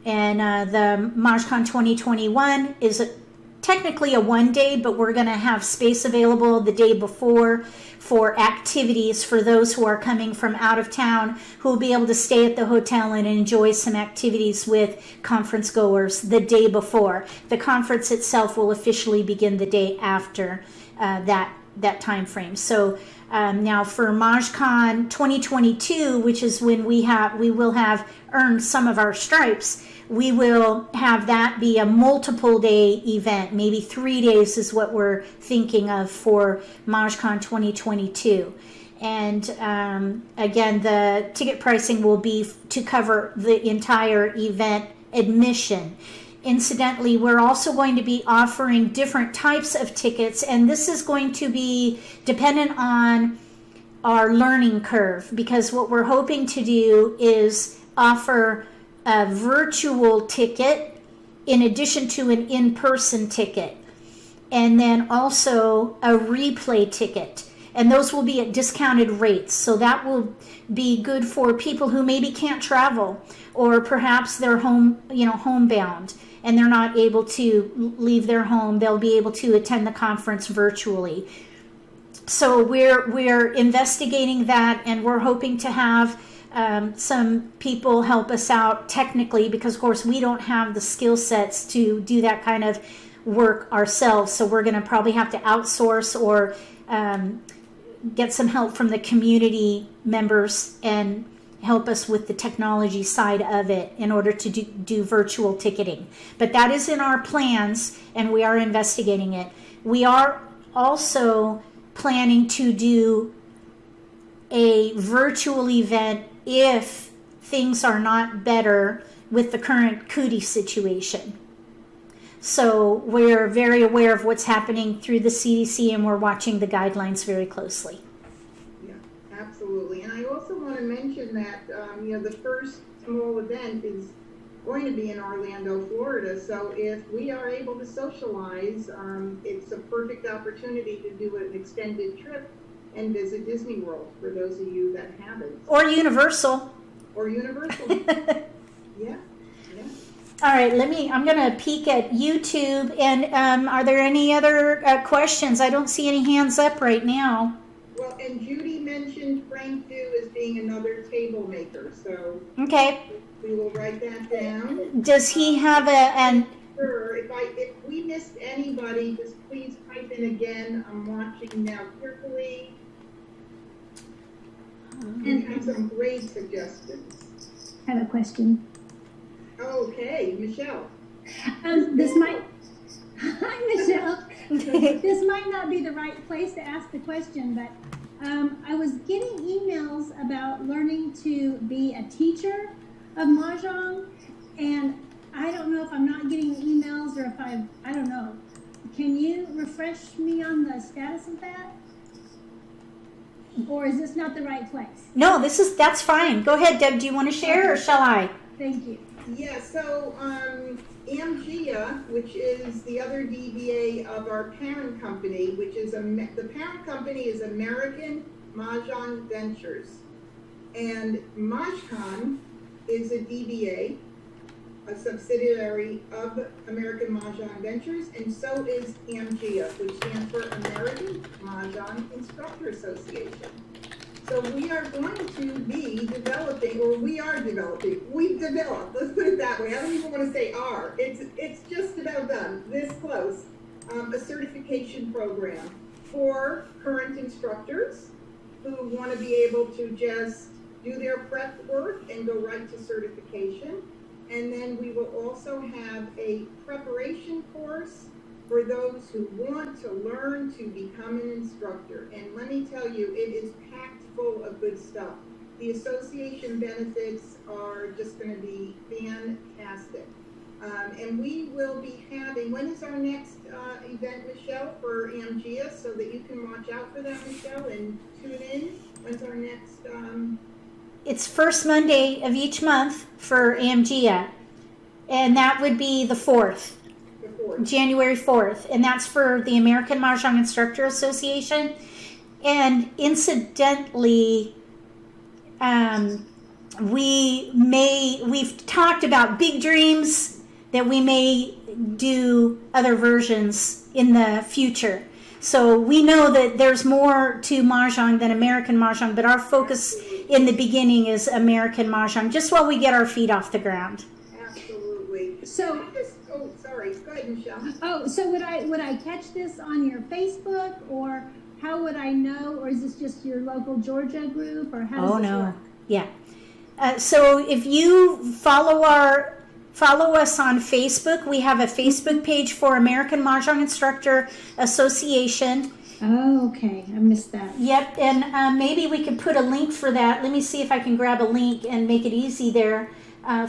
And the MahjCon 2021 is technically a one day, but we're going to have space available the day before for activities for those who are coming from out of town, who will be able to stay at the hotel and enjoy some activities with conference goers the day before. The conference itself will officially begin the day after that time frame. So now for MahjCon 2022, which is when we will have earned some of our stripes, we will have that be a multiple day event. Maybe 3 days is what we're thinking of for MahjCon 2022. And again, the ticket pricing will be to cover the entire event admission. Incidentally, we're also going to be offering different types of tickets, and this is going to be dependent on our learning curve, because what we're hoping to do is offer a virtual ticket in addition to an in-person ticket, and then also a replay ticket, and those will be at discounted rates. So that will be good for people who maybe can't travel, or perhaps they're homebound and they're not able to leave their home. They'll be able to attend the conference virtually. So we're investigating that, and we're hoping to have some people help us out technically, because of course we don't have the skill sets to do that kind of work ourselves. So we're going to probably have to outsource or get some help from the community members and help us with the technology side of it in order to do virtual ticketing. But that is in our plans, and we are investigating it. We are also planning to do a virtual event if things are not better with the current cootie situation. So we're very aware of what's happening through the CDC, and we're watching the guidelines very closely. Yeah, absolutely. And I also want to mention that, the first small event is going to be in Orlando, Florida. So if we are able to socialize, it's a perfect opportunity to do an extended trip and visit Disney World for those of you that haven't. Or Universal. Or Universal. Yeah. All right, I'm going to peek at YouTube, and are there any other questions? I don't see any hands up right now. Well, and Judy mentioned Frank Du as being another table maker, so Okay. we will write that down. Does he have Sure. If we missed anybody, just please type in again. I'm watching now carefully. And have some great suggestions. I have a question. Okay, Michelle. This might, hi Michelle. This might not be the right place to ask the question, but I was getting emails about learning to be a teacher of Mahjong, and I don't know if I'm not getting the emails or if I don't know. Can you refresh me on the status of that? Or is this not the right place? No, that's fine. Go ahead, Deb. Do you want to share, or shall I? Thank you. Yeah, so AMGIA, which is the other DBA of our parent company, which is the parent company is American Mahjong Ventures, and MahjCon is a DBA, a subsidiary of American Mahjong Ventures, and so is AMGIA, which stands for American Mahjong Instructor Association. So we are going to be developing, or we are developing, we've developed, let's put it that way, I don't even want to say are, it's just about done, this close, a certification program for current instructors who want to be able to just do their prep work and go right to certification. And then we will also have a preparation course for those who want to learn to become an instructor. And let me tell you, it is packed full of good stuff. The association benefits are just going to be fantastic. And we will be having, when is our next event, Michelle, for AMGIA, so that you can watch out for that, Michelle, and tune in? When's our next? It's first Monday of each month for AMGIA, and that would be the 4th. January 4th, and that's for the American Mahjong Instructor Association. And incidentally, we've talked about big dreams that we may do other versions in the future. So we know that there's more to Mahjong than American Mahjong, but our focus in the beginning is American Mahjong, just while we get our feet off the ground. Absolutely. So, oh, sorry. Go ahead, Michelle. oh, so would I catch this on your Facebook, or how would I know, or is this just your local Georgia group, or how does this work? Yeah. So if you follow us on Facebook, we have a Facebook page for American Mahjong Instructor Association. Oh, okay. I missed that. Yep, and maybe we could put a link for that. Let me see if I can grab a link and make it easy there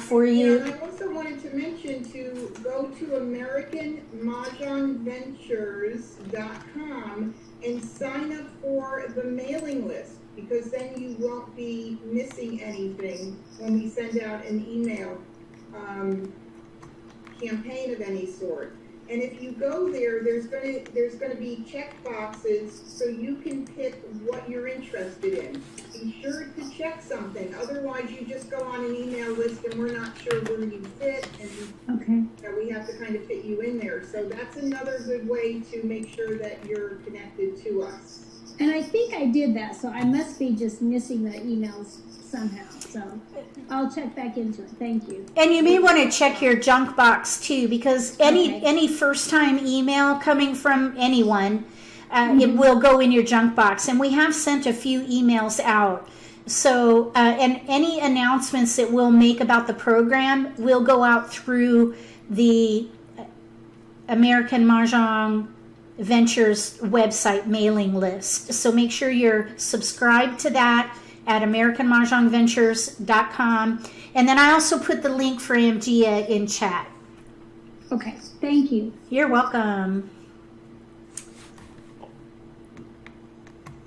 for you. Yeah, and I also wanted to mention to go to AmericanMahjongVentures.com and sign up for the mailing list, because then you won't be missing anything when we send out an email campaign of any sort. And if you go there, there's going to be check boxes so you can pick what you're interested in. Be sure to check something. Otherwise, you just go on an email list and we're not sure where you fit, and Okay. we have to kind of fit you in there. So that's another good way to make sure that you're connected to us. And I think I did that, so I must be just missing the emails somehow. So I'll check back into it. Thank you. And you may want to check your junk box too, because Okay. any first time email coming from anyone, it will go in your junk box. And we have sent a few emails out. So, and any announcements that we'll make about the program will go out through the American Mahjong Ventures website mailing list. So make sure you're subscribed to that at AmericanMahjongVentures.com. And then I also put the link for Amgia in chat. Okay, thank you. You're welcome.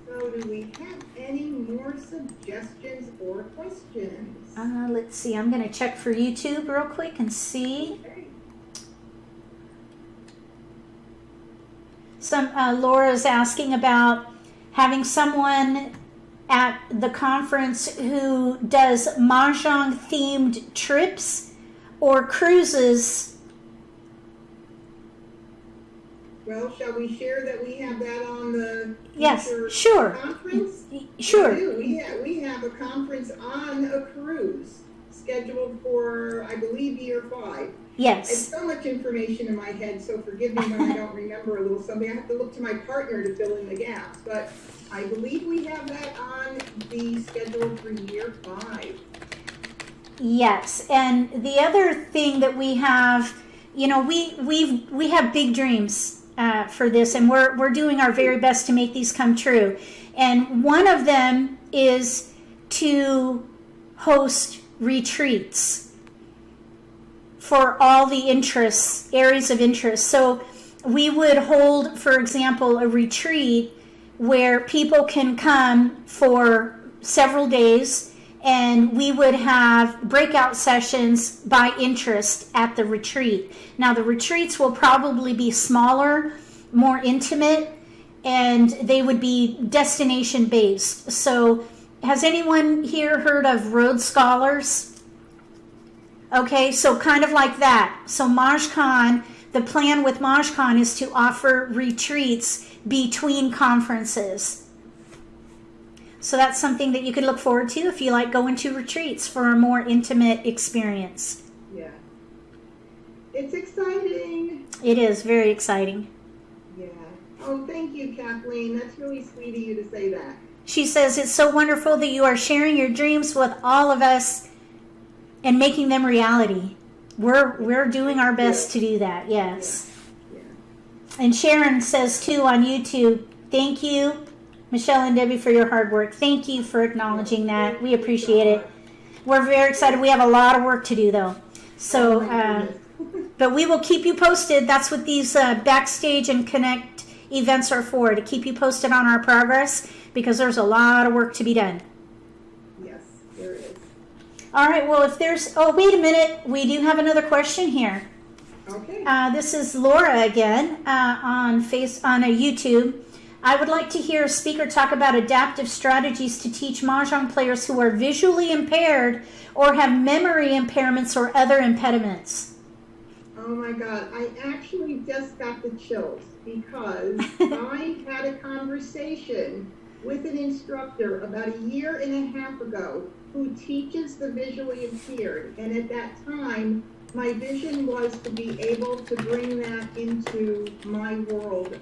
So do we have any more suggestions or questions? Let's see. I'm going to check for YouTube real quick and see. Okay. Laura's asking about having someone at the conference who does Mahjong themed trips or cruises. Well, shall we share that we have that on the Yes, future sure. conference? Sure. We do. We have a conference on a cruise scheduled for, I believe, year 5. It's Yes. so much information in my head, so forgive me when I don't remember a little something. I have to look to my partner to fill in the gaps, but I believe we have that on the schedule for year 5. Yes. And the other thing that we have, you know, we have big dreams for this, and we're doing our very best to make these come true. And one of them is to host retreats for all the interests, areas of interest. So we would hold, for example, a retreat where people can come for several days, and we would have breakout sessions by interest at the retreat. Now, the retreats will probably be smaller, more intimate, and they would be destination based. So has anyone here heard of Rhodes Scholars? Okay, so kind of like that. So MahjCon, the plan with MahjCon is to offer retreats between conferences. So that's something that you could look forward to if you like going to retreats for a more intimate experience. Yeah. It's exciting. It is very exciting. Yeah. Oh, thank you, Kathleen. That's really sweet of you to say that. She says, it's so wonderful that you are sharing your dreams with all of us and making them reality. We're doing our best to do that, yes. Yeah. And Sharon says too on YouTube, thank you, Michelle and Debbie, for your hard work. Thank you for acknowledging that. We appreciate it. We're very excited. We have a lot of work to do though. So, Oh, my goodness. but we will keep you posted. That's what these Backstage and Connect events are for, to keep you posted on our progress, because there's a lot of work to be done. Yes, there is. All right, well, if there's, oh, wait a minute. We do have another question here. Okay. This is Laura again on a YouTube. I would like to hear a speaker talk about adaptive strategies to teach Mahjong players who are visually impaired or have memory impairments or other impediments. Oh my God, I actually just got the chills because I had a conversation with an instructor about a year and a half ago who teaches the visually impaired. And at that time, my vision was to be able to bring that into my world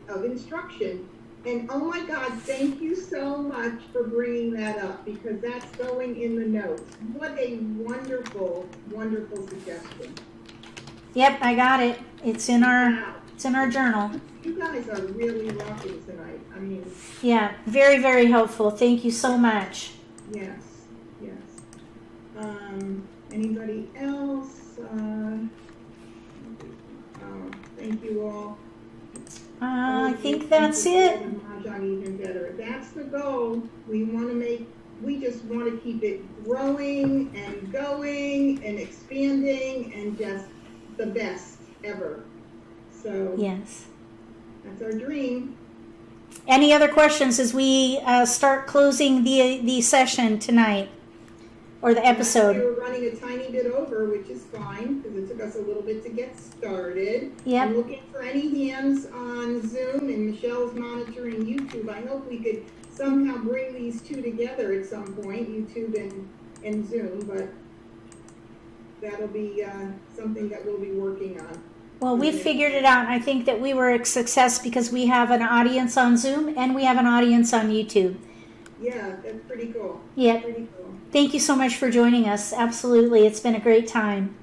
of instruction. And oh my God, thank you so much for bringing that up, because that's going in the notes. What a wonderful, wonderful suggestion. Yep, I got it. It's in our Wow. journal. You guys are really rocking tonight. I mean, Yeah, very, very helpful. Thank you so much. yes, yes. Anybody else? Thank you all. I think that's it. Mahjong even better. That's the goal. We just want to keep it growing and going and expanding and just the best ever. So Yes. that's our dream. Any other questions as we start closing the session tonight or the We episode? were running a tiny bit over, which is fine because it took us a little bit to get started. Yep. I'm looking for any hands on Zoom, and Michelle's monitoring YouTube. I hope we could somehow bring these two together at some point, YouTube and Zoom, but that'll be something that we'll be working on. Well, we figured it out. I think that we were a success because we have an audience on Zoom and we have an audience on YouTube. Yeah, that's pretty cool. Yep. Pretty cool. Thank you so much for joining us. Absolutely. It's been a great time.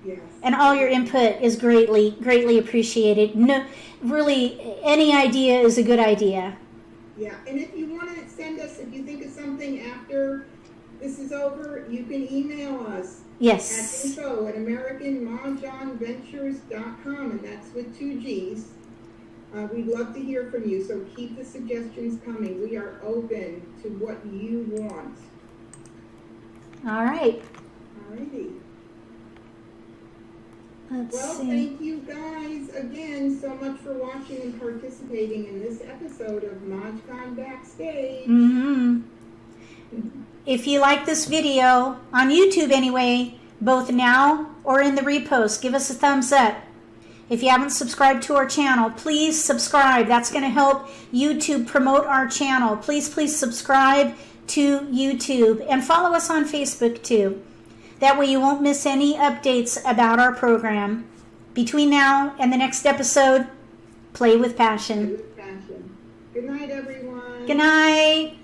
Yes. And all your input is greatly, greatly appreciated. No, really, any idea is a good idea. Yeah, and if you want to send us, if you think of something after after this is over, you can email us at Yes. info@AmericanMahjongVentures.com, and that's with 2 G's. We'd love to hear from you, so keep the suggestions coming. We are open to what you want. All right. Alrighty. Let's Well, see. thank you guys again so much for watching and participating in this episode of MahjCon Backstage. If you like this video, on YouTube anyway, both now or in the repost, give us a thumbs up. If you haven't subscribed to our channel, please subscribe. That's going to help YouTube promote our channel. Please subscribe to YouTube and follow us on Facebook too. That way you won't miss any updates about our program. Between now and the next episode, play with passion. With passion. Good night, everyone. Good night.